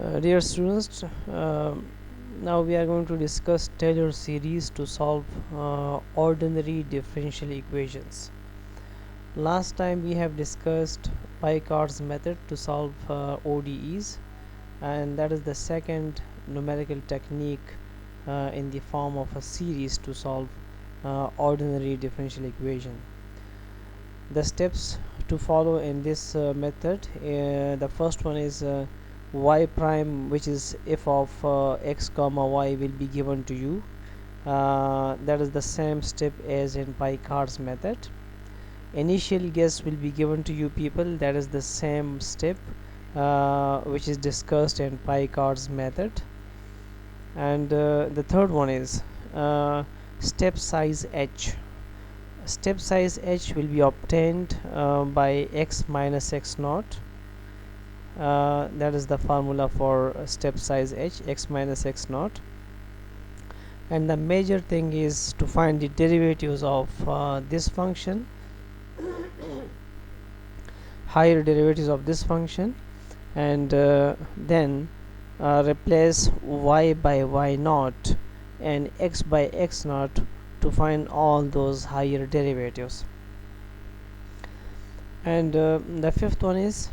Dear students, now we are going to discuss Taylor series to solve ordinary differential equations. Last time we have discussed Picard's method to solve ODEs, and that is the second numerical technique in the form of a series to solve ordinary differential equation. The steps to follow in this method, the first one is y prime, which is f of x comma y, will be given to you. That is the same step as in Picard's method. Initial guess will be given to you people, that is the same step which is discussed in Picard's method. And the third one is step size h. Step size h will be obtained by x minus x naught. That is the formula for step size h, x minus x naught. And the major thing is to find the derivatives of this function, higher derivatives of this function, and then replace y by y naught and x by x naught to find all those higher derivatives. And the fifth one is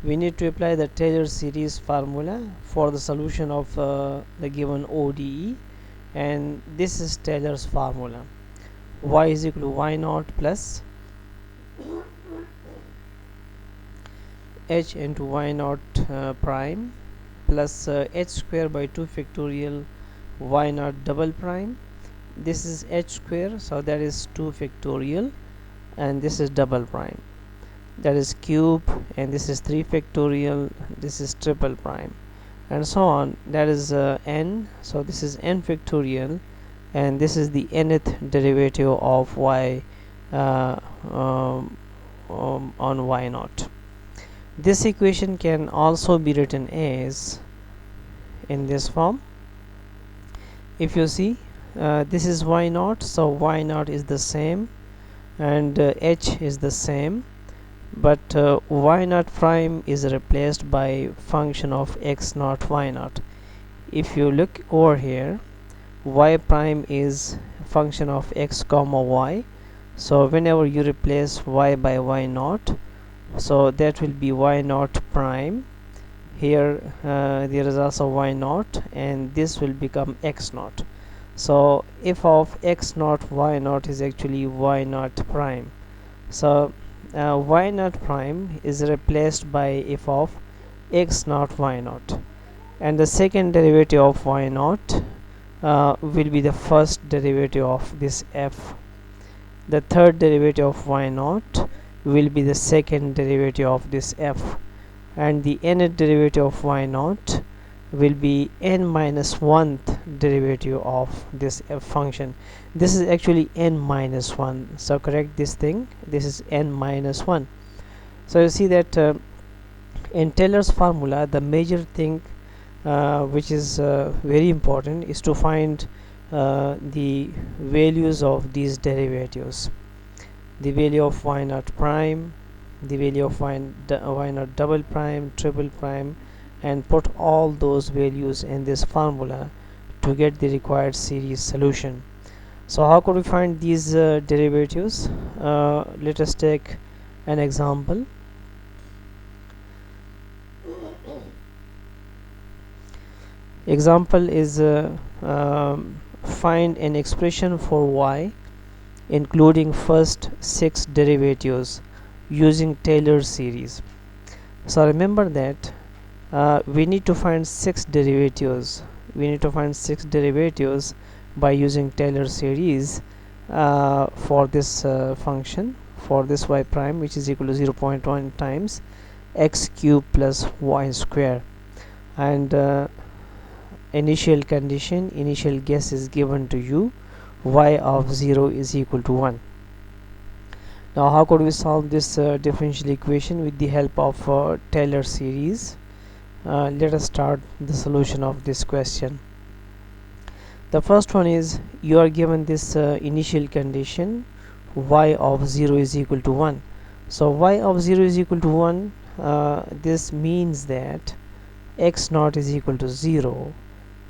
we need to apply the Taylor series formula for the solution of the given ODE, and this is Taylor's formula: y is equal to y naught plus h into y naught prime plus h square by 2 factorial y naught double prime. This is h square, so that is 2 factorial, and this is double prime, that is cube, and this is 3 factorial, this is triple prime, and so on. That is n, so this is n factorial, and this is the nth derivative of y on y naught. This equation can also be written as in this form. If you see, this is y naught, so y naught is the same, and h is the same, but y naught prime is replaced by function of x naught y naught. If you look over here, y prime is function of x comma y, so whenever you replace y by y naught, so that will be y naught prime. Here there is also y naught, and this will become x naught. So f of x naught y naught is actually y naught prime. So y naught prime is replaced by f of x naught y naught, and the second derivative of y naught will be the first derivative of this f. The third derivative of y naught will be the second derivative of this f, and the nth derivative of y naught will be n minus 1th derivative of this f function. This is actually n minus 1, so correct this thing, this is n minus 1. So you see that in Taylor's formula, the major thing which is very important is to find the values of these derivatives: the value of y naught prime, the value of y naught double prime, triple prime, and put all those values in this formula to get the required series solution. So how could we find these derivatives? Let us take an example. Example is find an expression for y including first 6 derivatives using Taylor series. So remember that we need to find 6 derivatives. We need to find 6 derivatives by using Taylor series for this function, for this y prime, which is equal to 0.1 times x cube plus y square. And initial condition, initial guess is given to you: y of 0 is equal to 1. Now how could we solve this differential equation with the help of Taylor series? Let us start the solution of this question. The first one is, you are given this initial condition, y of 0 is equal to 1. So y of 0 is equal to 1, this means that x naught is equal to 0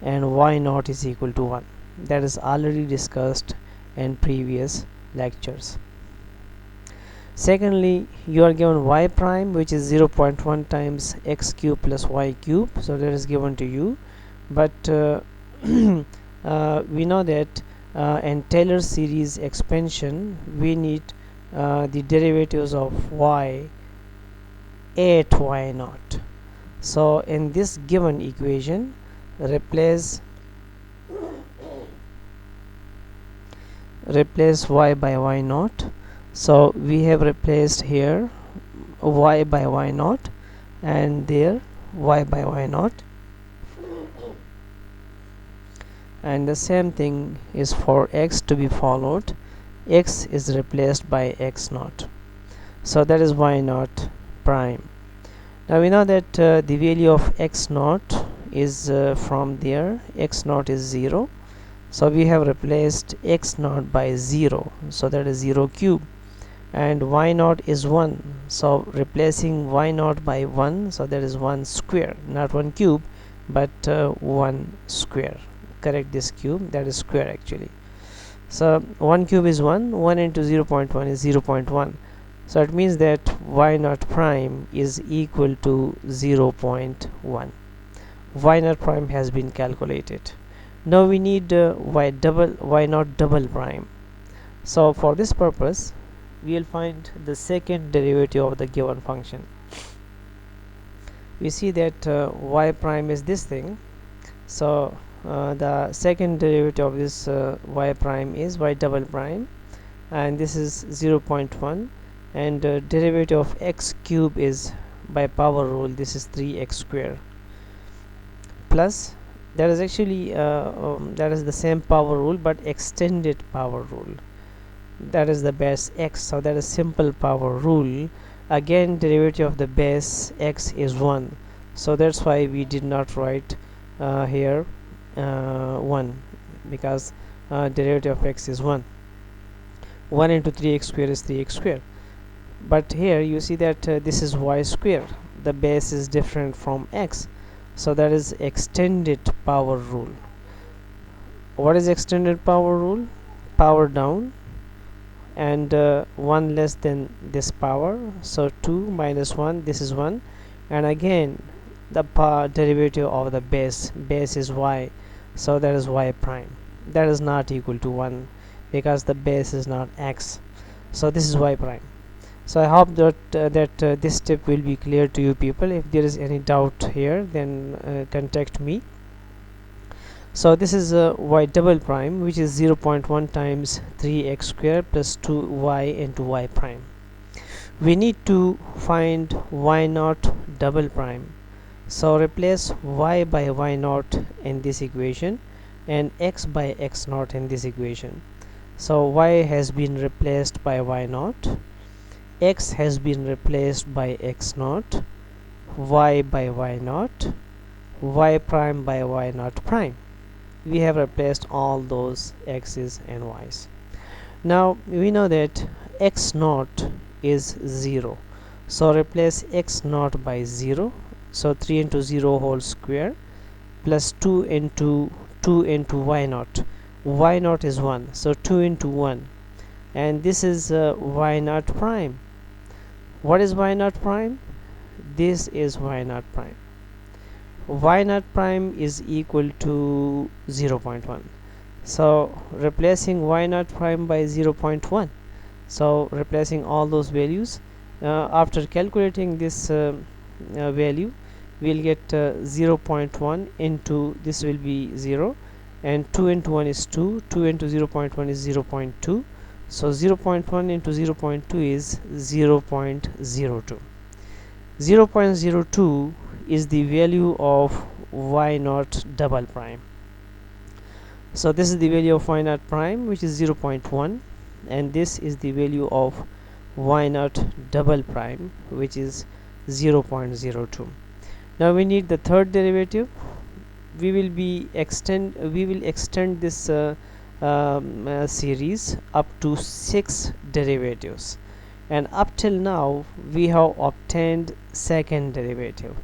and y naught is equal to 1. That is already discussed in previous lectures. Secondly, you are given y prime, which is 0.1 times x cube plus y cube, so that is given to you. But we know that in Taylor series expansion we need the derivatives of y at y naught. So in this given equation, replace y by y naught. So we have replaced here y by y naught and there y by y naught, and the same thing is for x to be followed. X is replaced by x naught, so that is y naught prime. Now we know that the value of x naught is from there, x naught is 0, so we have replaced x naught by 0, so that is 0 cube, and y naught is 1, so replacing y naught by 1, so that is 1 square, not 1 cube but 1 square. Correct this cube, that is square actually. So 1 cube is 1 into 0.1 is 0.1, so it means that y naught prime is equal to 0.1. Y naught prime has been calculated. Now we need y naught double prime. So for this purpose we will find the second derivative of the given function. We see that y prime is this thing, so the second derivative of this y prime is y double prime, and this is 0.1, and derivative of x cube is by power rule, this is 3x square, plus that is actually that is the same power rule but extended power rule, that is the base x, so that is simple power rule. Again derivative of the base x is 1, so that's why we did not write here 1, because derivative of x is 1. 1 into 3x square is 3x square, but here you see that this is y square, the base is different from x, so that is extended power rule. What is extended power rule? Power down and 1 less than this power, so 2 minus 1, this is 1, and again the derivative of the base is y, so that is y prime, that is not equal to 1 because the base is not x, so this is y prime. So I hope that this step will be clear to you people. If there is any doubt here, then contact me. So this is y double prime, which is 0.1 times 3x square plus 2y into y prime. We need to find y naught double prime, so replace y by y naught in this equation and x by x naught in this equation. So y has been replaced by y naught, x has been replaced by x naught, y by y naught, y prime by y naught prime. We have replaced all those x's and y's. Now we know that x naught is 0, so replace x naught by 0, so 3 into 0 whole square plus 2 into y naught. Y naught is 1, so 2 into 1, and this is y naught prime. What is y naught prime? This is y naught prime. Y naught prime is equal to 0.1, so replacing y naught prime by 0.1, so replacing all those values, after calculating this value we'll get 0.1 into, this will be 0, and 2 into 1 is 2, 2 into 0.1 is 0.2, so 0.1 into 0.2 is 0.02. 0.02 is the value of y naught double prime. So this is the value of y naught prime, which is 0.1, and this is the value of y naught double prime, which is 0.02. Now we need the third derivative. We will extend this series up to 6 derivatives, and up till now we have obtained second derivative.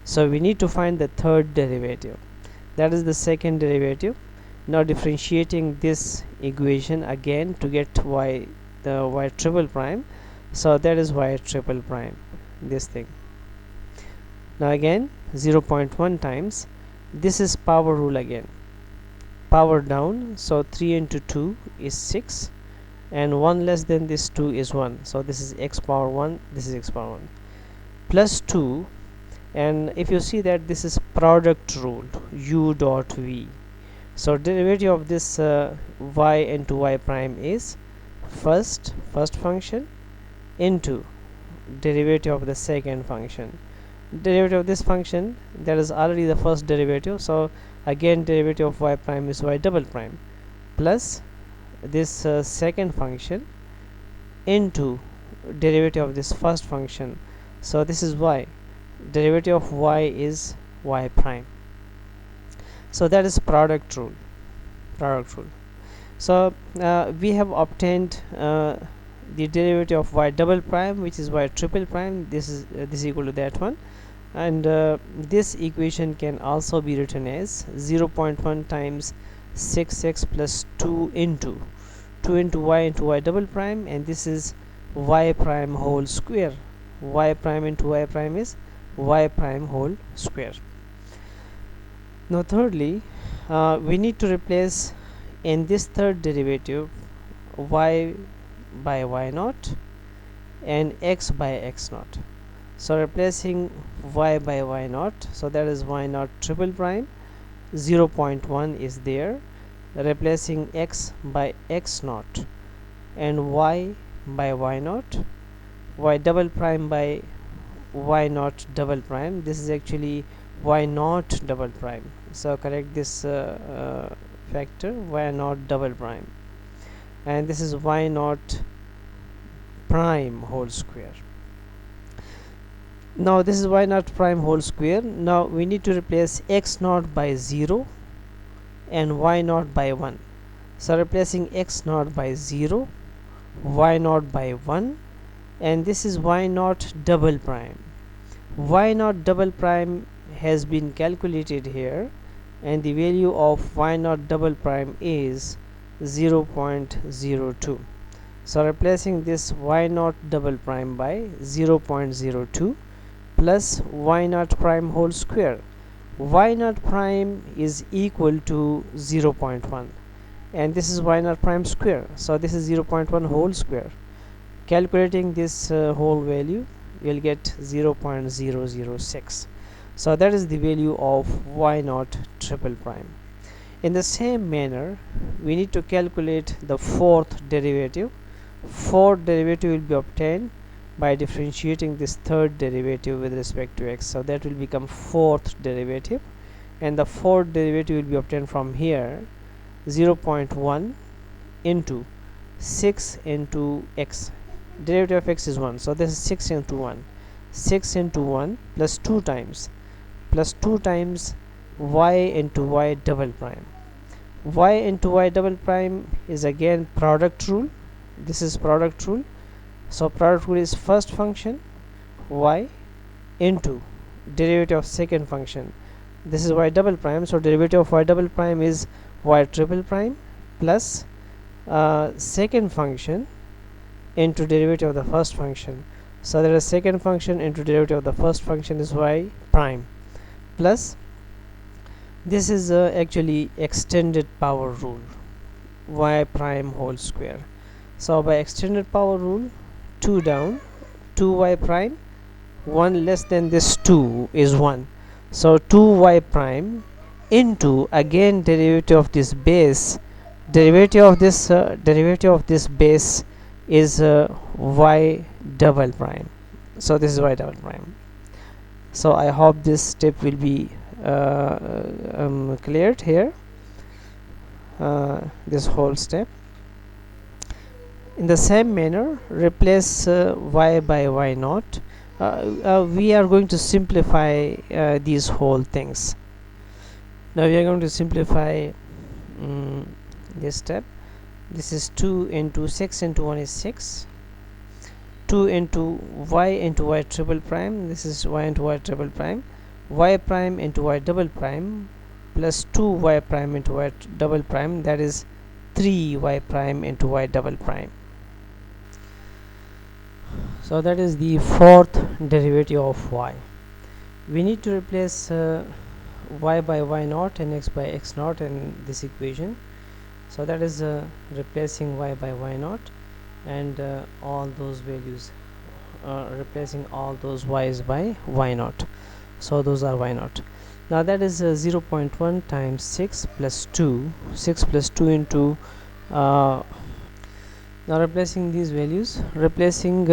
So we need to find the third derivative, that is the second derivative. Now differentiating this equation again to get y, the y triple prime, so that is y triple prime, this thing. Now again 0.1 times, this is power rule again, power down, so 3 into 2 is 6, and 1 less than this 2 is 1, so this is x power 1, this is x power 1 plus 2. And if you see that this is product rule, u dot v, so derivative of this y into y prime is first function into derivative of the second function. Derivative of this function, that is already the first derivative, so again derivative of y prime is y double prime plus this second function into derivative of this first function, so this is y, derivative of y is y prime. So that is product rule. So we have obtained the derivative of y double prime, which is y triple prime. This is equal to that one, and this equation can also be written as 0.1 times 6x plus 2 into y into y double prime, and this is y prime whole square. Y prime into y prime is y prime whole square. Now thirdly, we need to replace in this third derivative y by y naught and x by x naught. So replacing y by y naught, so that is y naught triple prime, 0.1 is there, replacing x by x naught and y by y naught, y double prime by y naught double prime, this is actually y naught double prime, so correct this factor, y naught double prime, and this is y naught prime whole square. Now this is y naught prime whole square. Now we need to replace x naught by 0 and y naught by 1. So replacing x naught by 0, y naught by 1, and this is y naught double prime. Y naught double prime has been calculated here, and the value of y naught double prime is 0.02. So replacing this y naught double prime by 0.02 plus y naught prime whole square. Y naught prime is equal to 0.1, and this is y naught prime square, so this is 0.1 whole square. Calculating this whole value, you will get 0.006. So that is the value of y naught triple prime. In the same manner, we need to calculate the fourth derivative. Fourth derivative will be obtained by differentiating this third derivative with respect to x, so that will become fourth derivative, and the fourth derivative will be obtained from here, 0.1 into 6 into x. Derivative of x is 1, so this is 6 into 1. 6 into 1 plus 2 times y into y double prime. Y into y double prime is again product rule. This is product rule. So product rule is first function y into derivative of second function. This is y double prime, so derivative of y double prime is y triple prime plus second function into derivative of the first function. So there is second function into derivative of the first function is y prime plus this is actually extended power rule, y prime whole square. So by extended power rule, 2 down, 2y prime, 1 less than this 2 is 1, so 2y prime into again derivative of this base, derivative of this base is y double prime, so this is y double prime. So I hope this step will be cleared here, this whole step. In the same manner, replace y by y naught. We are going to simplify these whole things. Now we are going to simplify this step. This is 2 into 6 into 1 is 6. 2 into y triple prime, this is y into y triple prime, y prime into y double prime plus 2y prime into y double prime, that is 3y prime into y double prime. So that is the fourth derivative of y. We need to replace y by y naught and x by x naught in this equation. So that is replacing y by y naught, and all those values, replacing all those y's by y naught. So those are y naught. Now that is 0.1 times 6 plus 2, 6 plus 2 into now replacing these values, replacing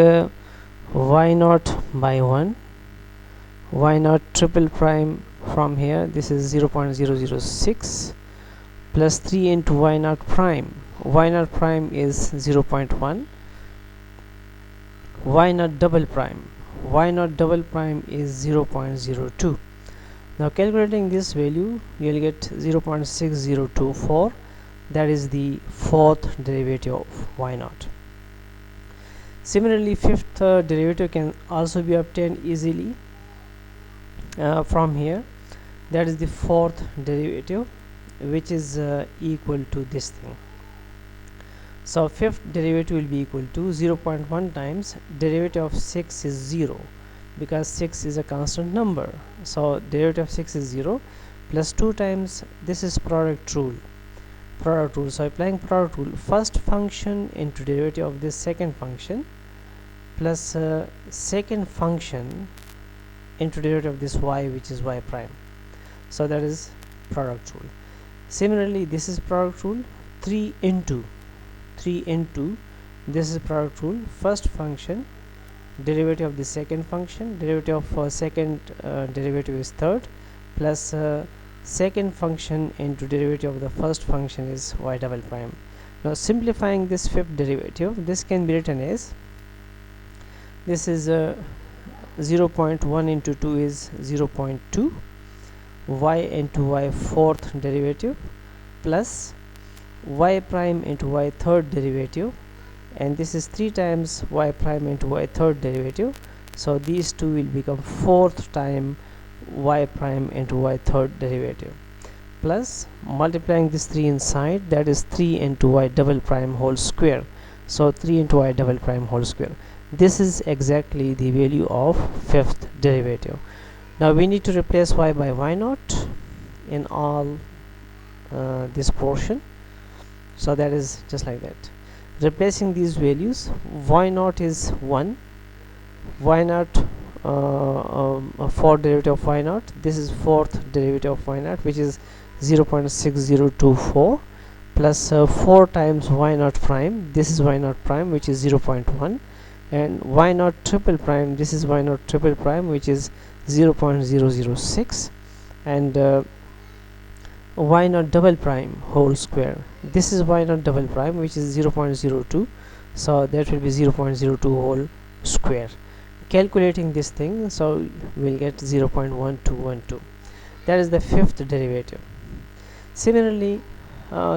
y naught by 1, y naught triple prime from here, this is 0.006 plus 3 into y naught prime. Y naught prime is 0.1, y naught double prime, y naught double prime is 0.02. Now calculating this value, you will get 0.6024. that is the fourth derivative of y naught. Similarly, fifth derivative can also be obtained easily from here. That is the fourth derivative, which is equal to this thing. So fifth derivative will be equal to 0.1 times derivative of 6 is 0, because 6 is a constant number. So derivative of 6 is 0 plus 2 times, this is product rule. So applying product rule, first function into derivative of this second function plus second function into derivative of this y, which is y prime. So that is product rule. Similarly, this is product rule. 3 into this is product rule, first function derivative of the second function, derivative of second derivative is third, plus second function into derivative of the first function is y double prime. Now simplifying this fifth derivative, this can be written as, this is 0.1 into 2 is 0.2, y into y fourth derivative plus y prime into y third derivative, and this is 3 times y prime into y third derivative. So these two will become fourth time y prime into y third derivative, plus multiplying this 3 inside, that is 3 into y double prime whole square. So 3 into y double prime whole square. This is exactly the value of fifth derivative. Now we need to replace y by y naught in all this portion. So that is just like that. Replacing these values, y naught is 1, y naught fourth derivative of y naught, this is fourth derivative of y naught, which is 0.6024 plus 4 times y naught prime, this is y naught prime, which is 0.1, and y naught triple prime, this is y naught triple prime, which is 0.006, and y naught double prime whole square, this is y naught double prime, which is 0.02, so that will be 0.02 whole square. Calculating this thing, so we'll get 0.1212. that is the fifth derivative. Similarly,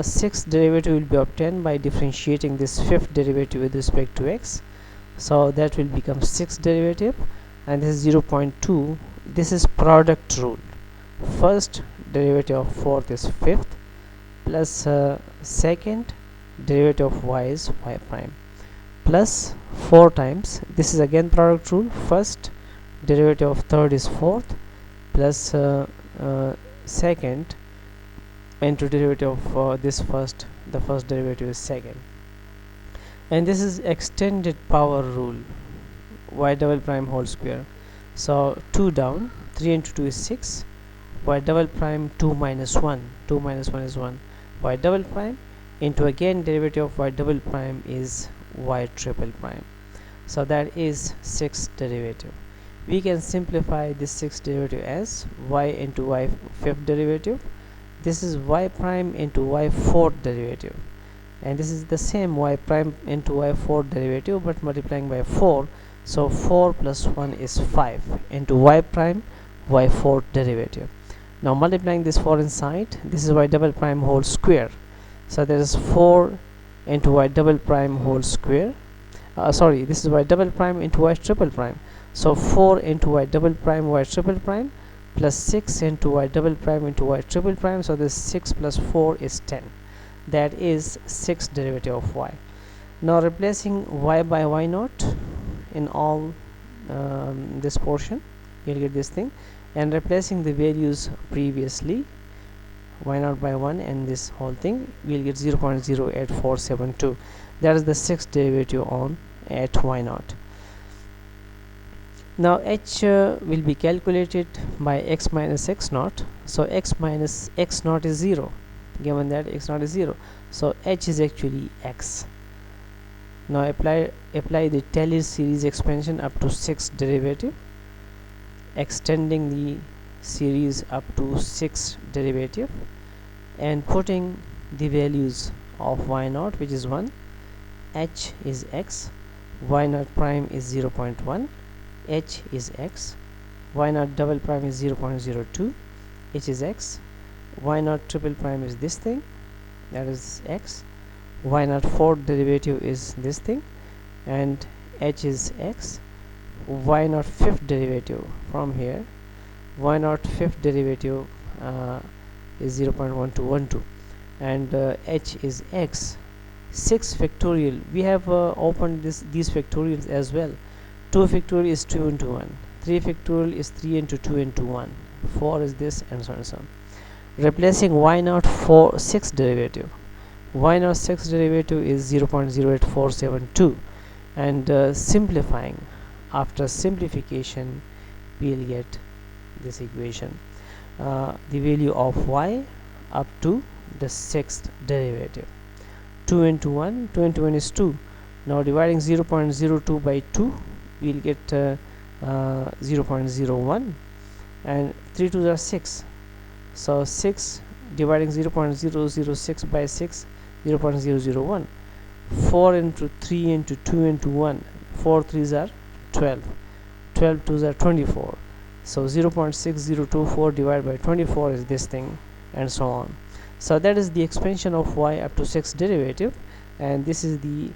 sixth derivative will be obtained by differentiating this fifth derivative with respect to x. So that will become sixth derivative, and this is 0.2. This is product rule. First derivative of fourth is fifth, plus second derivative of y is y prime, plus 4 times, this is again product rule, first derivative of third is fourth, plus second into derivative of this first, the first derivative is second, and this is extended power rule, y double prime whole square. So 2 down, 3 into 2 is 6, y double prime 2 minus 1, 2 minus 1 is 1, y double prime into again derivative of y double prime is y triple prime. So that is sixth derivative. We can simplify this sixth derivative as y into y fifth derivative, this is y prime into y fourth derivative, and this is the same y prime into y fourth derivative but multiplying by 4. So 4 plus 1 is 5 into y prime y fourth derivative. Now multiplying this 4 inside, this is y double prime whole square, so there is 4 into y double prime whole square, sorry, this is y double prime into y triple prime, so 4 into y double prime y triple prime plus 6 into y double prime into y triple prime. So this 6 plus 4 is 10. That is 6th derivative of y. Now replacing y by y naught in all this portion, you'll get this thing, and replacing the values previously, y naught by 1 and this whole thing, we'll get 0.08472. that is the 6th derivative on at y naught. Now h will be calculated by x minus x naught. So x minus x naught is 0, given that x naught is 0, so h is actually x. Now apply the Taylor series expansion up to 6th derivative, extending the series up to 6th derivative, and putting the values of y naught, which is 1, h is x, y naught prime is 0.1, h is x, y naught double prime is 0.02, h is x, y naught triple prime is this thing, that is x, y naught fourth derivative is this thing, and h is x, y naught fifth derivative from here, y naught fifth derivative is 0.1212, and h is x. 6 factorial, we have opened these factorials as well. 2 factorial is 2 into 1, 3 factorial is 3 into 2 into 1, 4 is this, and so on and so on. Replacing y naught for 6th derivative, y naught 6th derivative is 0.08472, and simplifying, after simplification we'll get this equation, the value of y up to the 6th derivative. 2 into 1, 2 into 1 is 2. Now dividing 0.02 by 2, we'll get 0.01, and 3 2s are 6. So 6 dividing 0.006 by 6, 0.001. 4 into 3 into 2 into 1, 4 3s are 12. 12 2s are 24. So 0.6024 divided by 24 is this thing, and so on. So that is the expansion of y up to 6th derivative, and this is the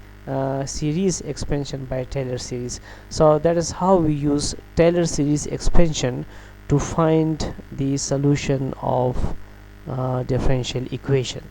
series expansion by Taylor series. So that is how we use Taylor series expansion to find the solution of differential equation.